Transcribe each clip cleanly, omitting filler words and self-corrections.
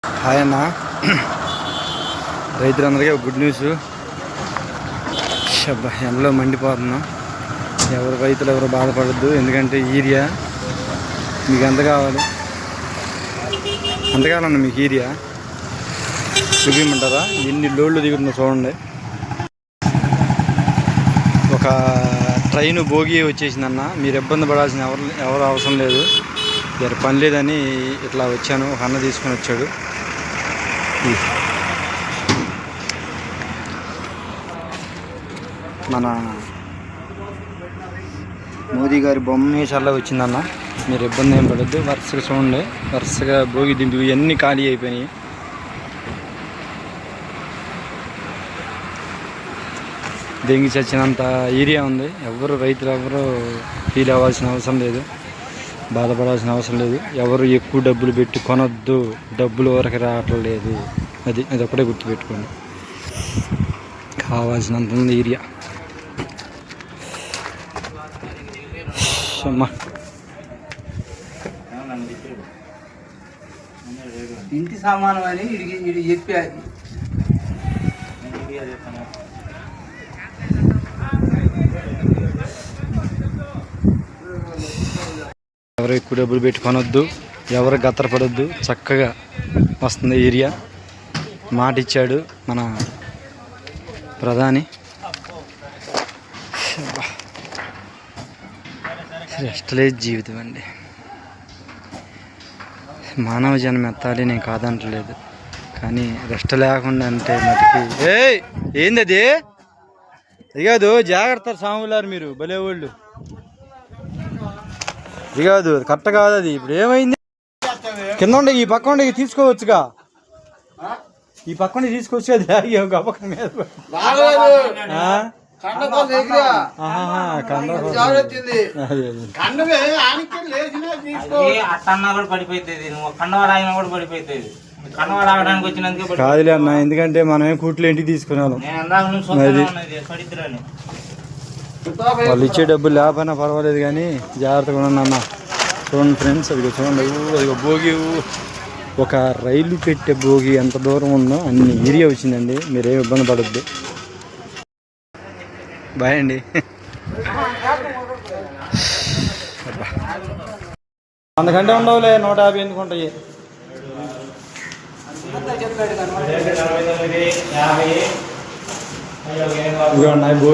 Hi అన్న, రైతులందరికీ ఒక గుడ్ న్యూస్. ఎండలో మండిపోతున్నాం. ఎవరు రైతులు ఎవరు బాధపడద్దు, ఎందుకంటే యూరియా మీకు ఎంత కావాలి అంతకాలన్న మీకు యూరియా చూపించమంటారా? ఎన్ని లోడ్లు దిగుతుందో చూడండి. ఒక ట్రైన్ భోగి వచ్చేసిందన్న. మీరు ఇబ్బంది పడాల్సిన ఎవరు అవసరం లేదు. వేరే పని లేదని ఇట్లా వచ్చాను. ఒక అన్న తీసుకొని వచ్చాడు. మన మోదీ గారి బొమ్మేషాల్లో వచ్చిందన్న. మీరు ఇబ్బంది ఏం పడద్దు. వరుసగా చూడండి, వరుసగా భోగి దింపి ఇవన్నీ ఖాళీ అయిపోయినాయి. దెంగి చచ్చినంత ఏరియా ఉంది. రైతులు ఎవరు ఫీల్ అవ్వాల్సిన అవసరం లేదు, బాధపడాల్సిన అవసరం లేదు. ఎవరు ఎక్కువ డబ్బులు పెట్టి కొనొద్దు, డబ్బులు వరకు రావట్లేదు. అది ఒకటే గుర్తుపెట్టుకోండి. కావాల్సినంత ఉంది ఏరియా. అమ్మా ఇంటి సామానం అని ఇది చెప్పి ఎవరు ఎక్కువ డబ్బులు పెట్టి కొనొద్దు, ఎవరు గత్తరపడొద్దు. చక్కగా వస్తుంది ఏరియా. మాట ఇచ్చాడు మన ప్రధాని. రెస్ట్ లేదు జీవితం అండి. మానవ జన్మ ఎత్తాలి, నేను కాదంటలేదు. కానీ రెస్ట్ లేకుండా అంటే మటుకి ఏంది అది? ఇది కాదు, జాగ్రత్త సాములారు మీరు, భలేవాళ్ళు. ఇది కాదు, కరెక్ట్ కాదు అది. ఇప్పుడు ఏమైంది? కింద ఉండే ఈ పక్క ఉండే తీసుకోవచ్చుగా, ఈ పక్కన తీసుకొచ్చి అది పక్కన మీద కాదులే అన్న, ఎందుకంటే మనమే కూట్లు ఇంటికి తీసుకున్నాం. వాళ్ళు ఇచ్చే డబ్బులు లేకపోయినా పర్వాలేదు, కానీ జాగ్రత్తగా ఉన్నా అన్న. చూడండి ఫ్రెండ్స్, అది చూడండి, అది భోగి, ఒక రైలు పెట్టే భోగి ఎంత దూరం ఉందో అన్ని ఏరియా వచ్చిందండి. మీరేం ఇబ్బంది పడద్దు. బాయ్ అండి. అంతకంటే ఉండవులే, 150 ఎందుకు ఉంటాయి.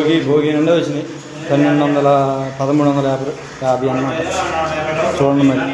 ఇవి భోగి నుండే వచ్చినాయి. 1350 అన్నమాట. చూడండి మరి.